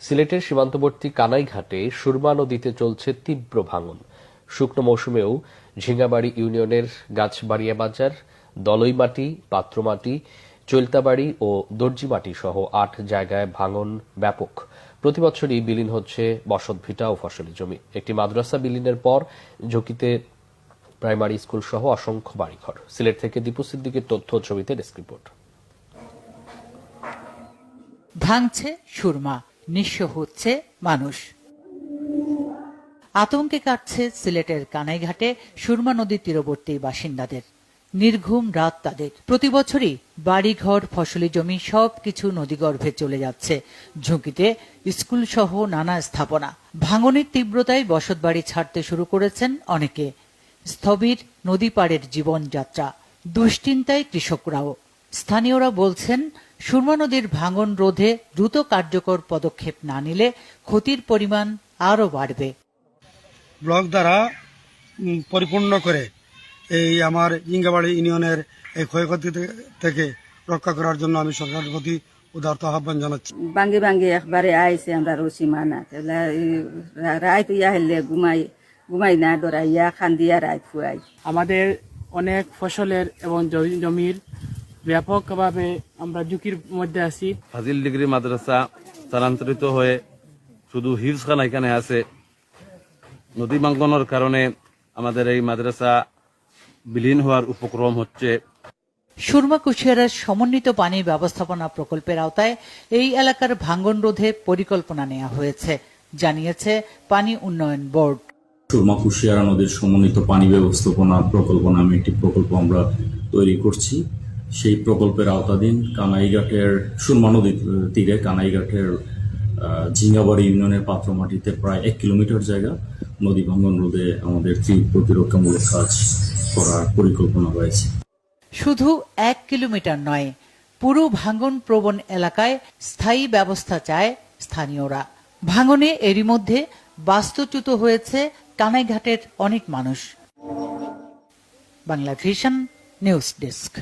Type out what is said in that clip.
সিলেটের সীমান্তবর্তী কানাইঘাটে সুরমা নদীতে চলছে তীব্র ভাঙন। শুকনো মৌসুমেও ঝিঙ্গাবাড়ি ইউনিয়নের গাছবাড়িয়া বাজার, দলইমাটি, পাত্রমাটি, চৈলতাবাড়ি ও দর্জিমাটি সহ ৮ জায়গায় ভাঙন ব্যাপক। প্রতিবছরই বিলীন হচ্ছে বসতভিটা ও ফসলি জমি। একটি মাদ্রাসা বিলীনের পর ঝুঁকিতে প্রাইমারি স্কুল সহ অসংখ্য বাড়িঘর। সিলেট থেকে দীপু সিদ্দিকের তথ্য ছবিতে ডেস্ক রিপোর্ট। ভাঙছে সুরমা, নিঃস্ব হচ্ছে মানুষ। আতঙ্কে কাটছে সিলেটের কানাইঘাটে সুরমা নদীর তীরবর্তী বাসিন্দাদের। নির্ঘুম রাত তাদের। প্রতি বছরই বাড়িঘর, ফসলি জমি সবকিছু নদীগর্ভে চলে যাচ্ছে। ঝুঁকিতে স্কুল সহ নানা স্থাপনা। ভাঙনের তীব্রতায় বসতবাড়ি ছাড়তে শুরু করেছেন অনেকে। স্থবির নদী পাড়ের জীবনযাত্রা। দুশ্চিন্তায় কৃষকরাও। স্থানীয়রা বলছেন, সুরমা নদীর ভাঙন রোধে দ্রুত কার্যকর পদক্ষেপ না নিলে ক্ষতির পরিমাণ আরও বাড়বে। ব্লক দ্বারা পরিপূর্ণ করে এই আমার জিঙ্গাবাড়ি ইউনিয়নের এই ক্ষয়ক্ষতি থেকে রক্ষা করার জন্য আমি সরকারের প্রতি উদারত আহ্বান জানাচ্ছি। ভাঙ্গি ভাঙ্গি একবারে আইসে আমরা রসি মানা রায় তুইয়া হেললে ঘুমাই না ডরাইয়া খান্দিয়া রায় ফুয়াই। আমাদের অনেক ফসলের এবং জমির ব্যাপকভাবে আমরা ঝুঁকির মধ্যে আছি। ফাজিল ডিগ্রি মাদ্রাসা স্থানান্তরিত হয়ে শুধু হিফজখানা এখানে আছে। নদী ভাঙ্গনের কারণে আমাদের এই মাদ্রাসা বিলীন হওয়ার উপক্রম হচ্ছে। সুরমা কুশিয়ারার সমন্বিত পানি ব্যবস্থাপনা প্রকল্পের আওতায় এই এলাকার ভাঙ্গন রোধে পরিকল্পনা নেওয়া হয়েছে, জানিয়েছে পানি উন্নয়ন বোর্ড। সুরমা কুশিয়ারা নদীর সমন্বিত পানি ব্যবস্থাপনা প্রকল্প নামে একটি প্রকল্প আমরা তৈরি করছি। সেই প্রকল্পের আওতাধীন কানাইঘাটের সুরমা নদীর তীরে কানাইঘাটের ঝিঙ্গাবাড়ি ইউনিয়নের পাত্রমাটিতে প্রায় 1 কিলোমিটার জায়গা নদী ভাঙ্গন রোধে আমাদের প্রতিরক্ষামূলক কাজ করার পরিকল্পনা রয়েছে। শুধু 1 কিলোমিটার নয়, পুরো ভাঙ্গন প্রবণ এলাকায় স্থায়ী ব্যবস্থা চায় স্থানীয়রা। ভাঙ্গনে এরই মধ্যে বাস্তুচ্যুত হয়েছে কানাইঘাটের অনেক মানুষ। Bangla vision news desk.